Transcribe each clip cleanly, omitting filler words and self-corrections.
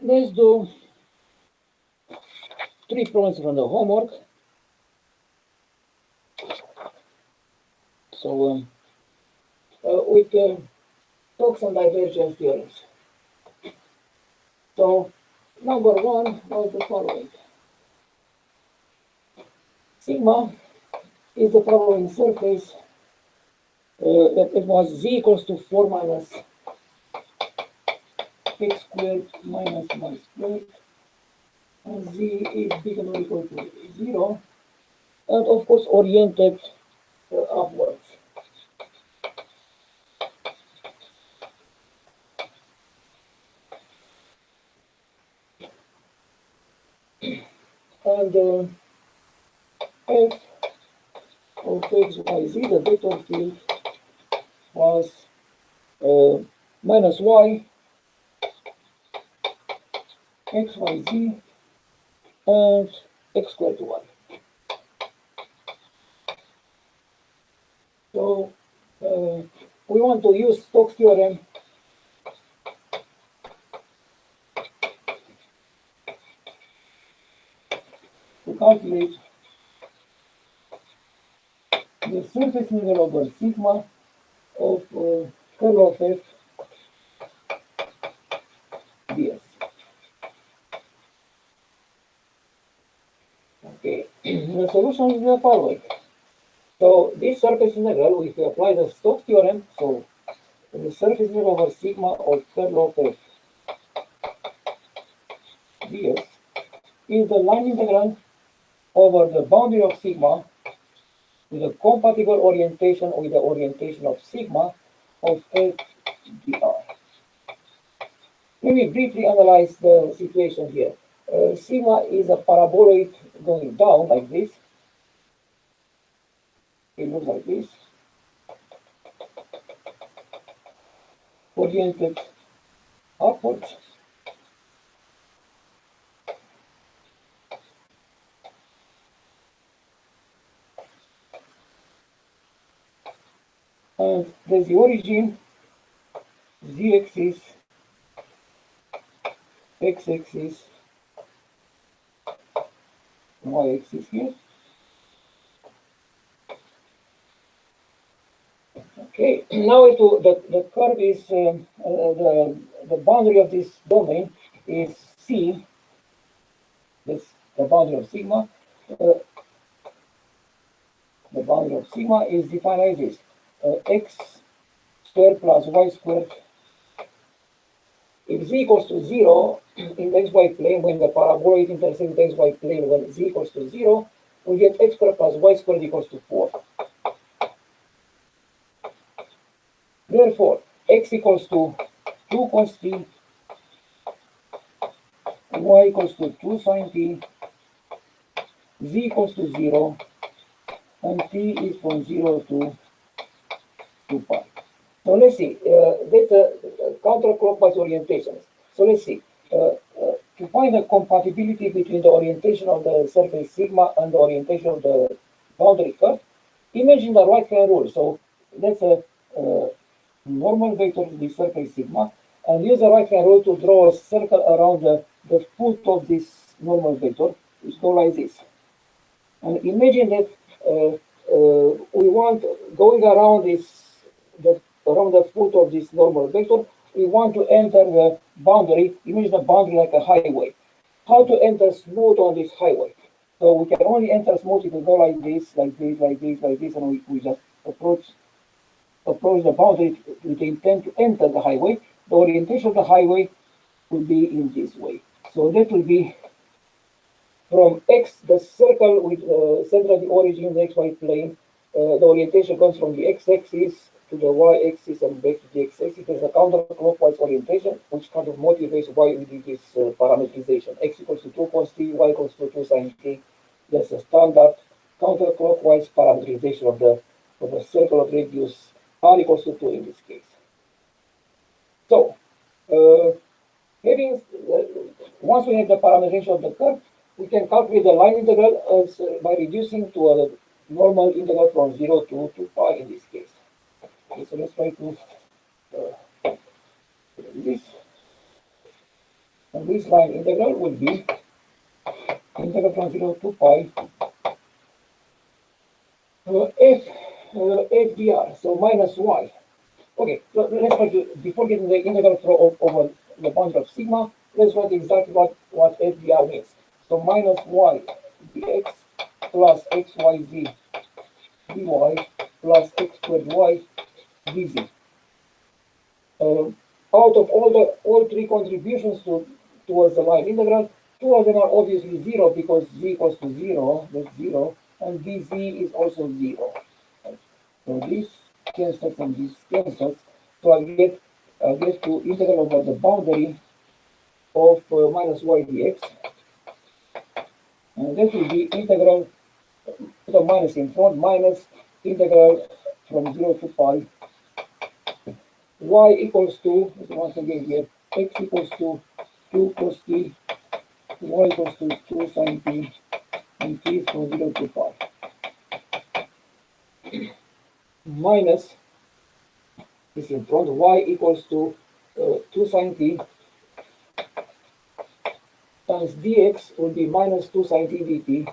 let's do 3 problems from the homework. So with Stokes and Divergence theorems. So number 1 was the following. Sigma is the following surface. It was z equals to 4 minus x squared minus y squared. And z is bigger or equal to 0. And of course oriented upwards. And f of x, y, z, the vector field was minus y, x, y, z, and x squared to y. So we want to use Stokes theorem to calculate the surface integral over sigma of curl of f ds. Okay, the solution is the following. So this surface integral, if we apply the Stokes theorem, so the surface integral over sigma of curl of f ds is the line integral over the boundary of sigma with a compatible orientation with the orientation of sigma of f dr. Let me briefly analyze the situation here. Sigma is a paraboloid going down like this. It looks like this. Oriented upwards. And there's the origin, z-axis, x-axis, y-axis here. Okay, now the curve is the boundary of this domain is C. This the boundary of sigma. The boundary of sigma is defined like this: x squared plus y squared. If z equals to 0 in the xy plane, when the paraboloid intersects the xy plane, when z equals to 0, we get x squared plus y squared equals to 4. Therefore, x equals to 2 cos t, y equals to 2 sin t, z equals to 0, and t is from 0 to 2 pi. So let's see, that's a counterclockwise orientation. So let's see, to find the compatibility between the orientation of the surface sigma and the orientation of the boundary curve, imagine the right-hand rule. So that's a normal vector to the surface sigma, and use the right-hand rule to draw a circle around the foot of this normal vector, which goes like this. And imagine that we want, going around around the foot of this normal vector, we want to enter the boundary. Imagine the boundary like a highway. How to enter smooth on this highway? So we can only enter smooth if we go like this, like this, like this, like this, and we just approach the boundary with the intent to enter the highway. The orientation of the highway will be in this way. So that will be from x, the circle with center of the origin in the xy plane. The orientation comes from the x-axis to the y-axis and back to the x-axis. There's a counterclockwise orientation, which kind of motivates why we did this parametrization. X equals to 2 cos t, y equals to 2 sin t. That's a standard counterclockwise parametrization of the circle of radius r equals to 2 in this case. So, once we have the parameterization of the curve, we can calculate the line integral by reducing to a normal integral from 0 to 2 pi in this case. Okay, so let's try to do this. And this line integral will be integral from 0 to pi f dr, so minus y. Okay, so let's write, before getting the integral over the boundary of sigma, let's write exactly what f dr means. So minus y dx plus xyz dy plus x squared y dz. Out of all three contributions towards the line integral, two of them are obviously zero because z equals to zero, that's zero, and dz is also zero. So this cancels and this cancels. So I get to integral over the boundary of minus y dx, and that will be integral, put a minus in front, minus integral from 0 to pi y equals to, once again here, x equals to 2 cos t, y equals to 2 sin t, and t is from 0 to pi. Minus this in front, y equals to 2 sin t times dx will be minus 2 sin t dt.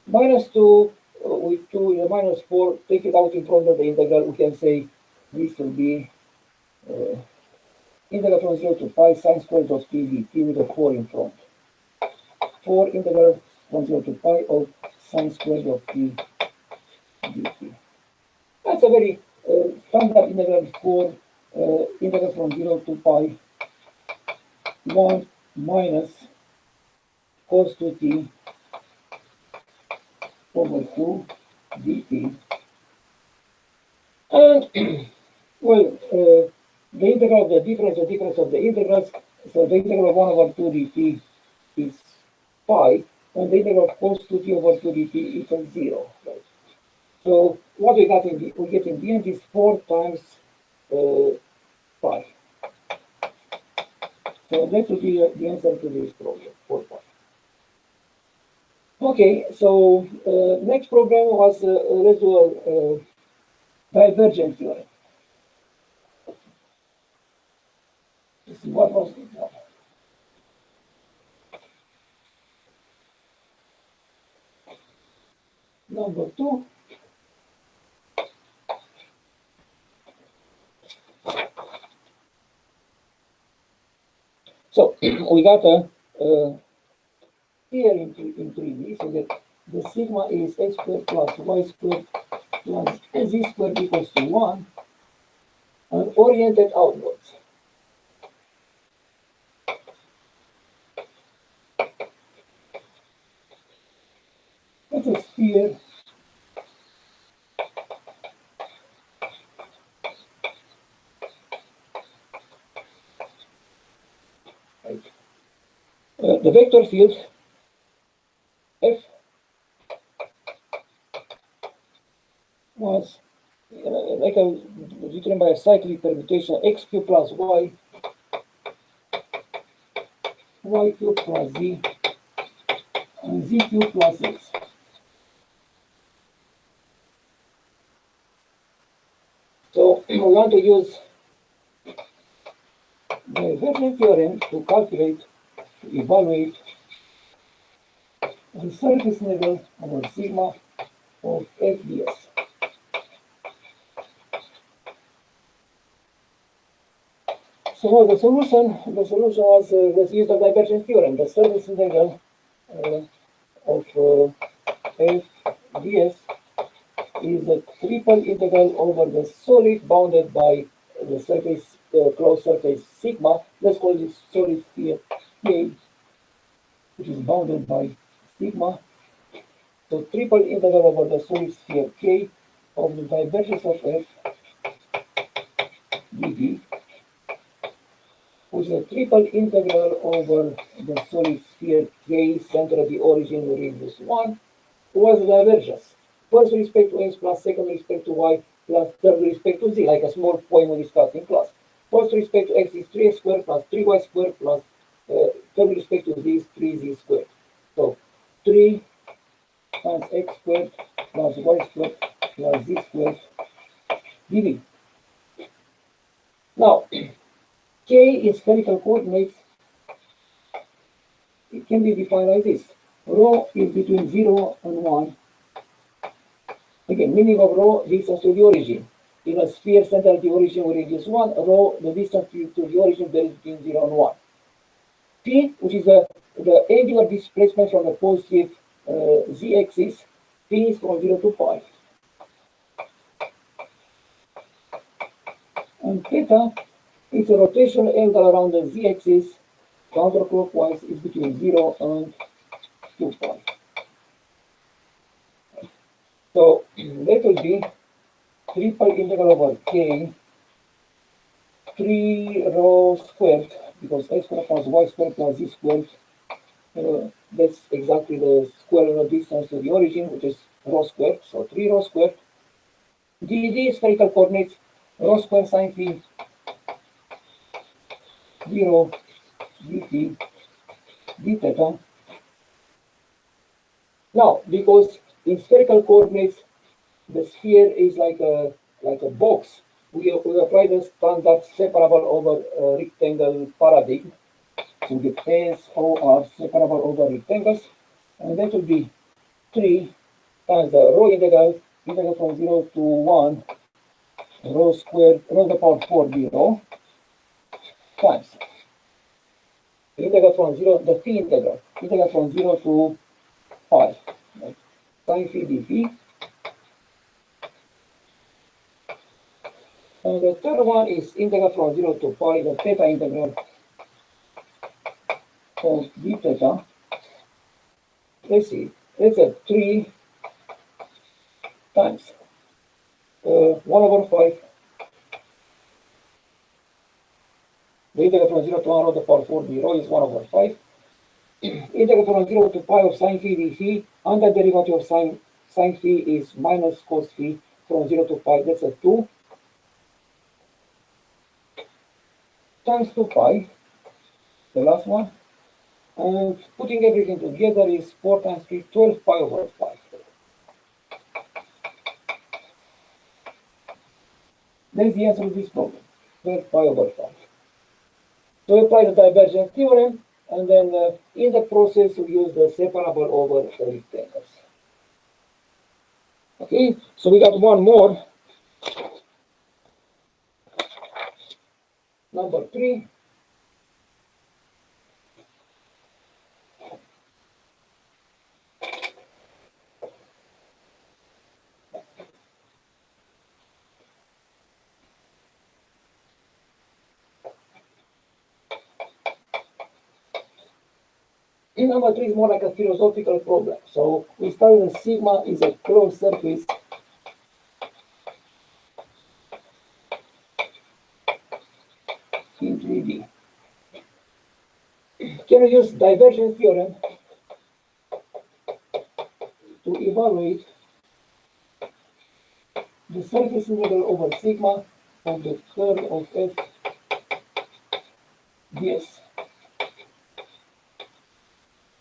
Minus 2 with 2 minus 4, take it out in front of the integral, we can say this will be integral from 0 to pi sine squared of t dt with a 4 in front. 4 integral from 0 to pi of sine squared of t dt. That's a very standard integral for integral from 0 to pi 1 minus cos 2t over 2 dt. And well, the integral of the difference of the integrals, so the integral of 1 over 2 dt is pi, and the integral of cos 2t over 2 dt equals 0. Right? So what we get in the end is 4 times pi. So that will be the answer to this problem, 4 pi. Okay, so next problem was let's do a divergence theorem. Let's see, what was it? Number 2. So we got a here in 3D, so that the sigma is x squared plus y squared plus z squared equals to 1 and oriented outwards. That's a sphere right. The vector field F was like a determined by a cyclic permutation x cubed plus y cubed plus z, and z cubed plus x. So we want to use the divergence theorem to calculate, to evaluate the surface level over sigma of f ds. So the solution was let's use the divergence theorem. The surface integral of f ds is a triple integral over the solid bounded by the surface closed surface sigma. Let's call this solid sphere K, which is bounded by sigma. So triple integral over the solid sphere K of the divergence of f dd, which is a triple integral over the solid sphere K, center of the origin, radius 1, was the divergence. First respect to x plus second respect to y plus third respect to z, like a small poem we discussed in class. First respect to x is 3x squared plus 3y squared plus third respect to z is 3z squared. So 3 times x squared plus y squared plus z squared dv. Now, K in spherical coordinates, it can be defined like this. Rho is between 0 and 1. Again, meaning of rho, distance to the origin. In a sphere center at the origin with radius 1, rho, the distance to the origin varies between 0 and 1. P, which is the angular displacement from the positive z-axis, P is from 0 to pi. And theta is a rotational angle around the z-axis, counterclockwise, is between 0 and 2 pi. So that will be 3 pi integral over k, 3 rho squared, because x squared plus y squared plus z squared, that's exactly the square of the distance to the origin, which is rho squared, so 3 rho squared. dd spherical coordinates, rho squared sine phi, 0 d phi d theta. Now, because in spherical coordinates, the sphere is like a box, we apply the standard separable over rectangle paradigm. So we get S, O, R separable over rectangles, and that will be 3 times the rho integral from 0 to 1, rho squared, rho to the power 4 d rho, times integral from 0, the phi integral from 0 to pi, right? Sine phi d phi. And the third one is integral from 0 to pi, the theta integral of d theta. Let's see, it's a 3 times 1 over 5. The integral from 0 to 1 to the power 4 d rho is 1 over 5. Integral from 0 to pi of sine phi d phi, under derivative of sine phi is minus cos phi from 0 to pi, that's a 2 times 2 pi, the last one. And putting everything together is 4 times 3, 12 pi over 5. That's the answer to this problem, 12 pi over 5. So we apply the divergence theorem, and then in the process we use the separable over rectangles. Okay, so we got one more. Number 3. Number 3 is more like a philosophical problem. So we start with sigma is a closed surface in 3D. Can we use divergence theorem to evaluate the surface integral over sigma of the curl of f ds?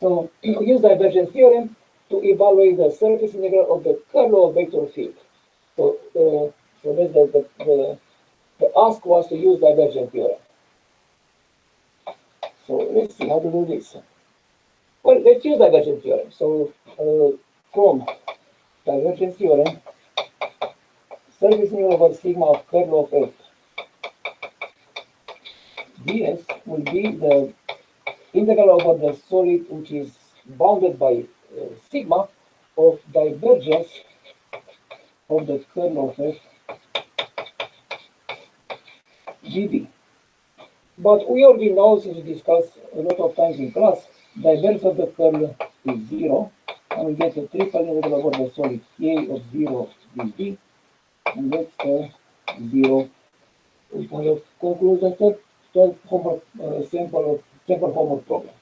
So we use divergence theorem to evaluate the surface integral of the curl of vector field. So, so that's the ask was to use divergence theorem. So let's see how to do this. Well, let's use divergence theorem. So from divergence theorem, surface integral over sigma of curl of f ds will be the integral over the solid which is bounded by sigma of divergence of the curl of f dv. But we already know, since we discussed a lot of times in class, divergence of the curl is 0, and we get a triple integral over the solid k of 0 dv, and that's a 0. We kind of conclude the third homework sample homework problem.